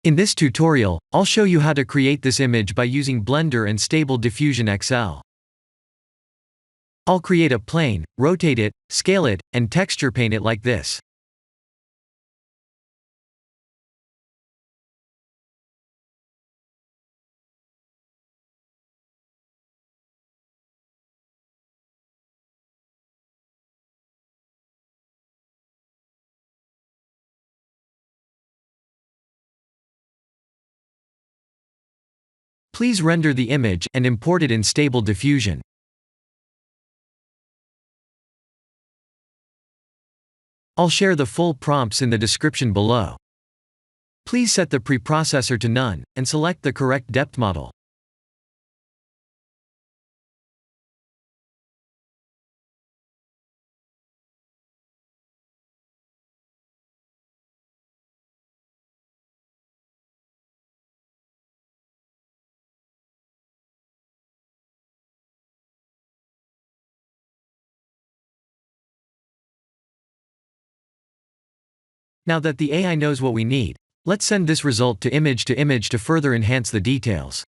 In this tutorial, I'll show you how to create this image by using Blender and Stable Diffusion XL. I'll create a plane, rotate it, scale it, and texture paint it like this. Please render the image and import it in Stable Diffusion. I'll share the full prompts in the description below. Please set the preprocessor to none, and select the correct depth model. Now that the AI knows what we need, let's send this result to image to further enhance the details.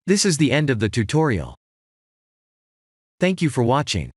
This is the end of the tutorial. Thank you for watching.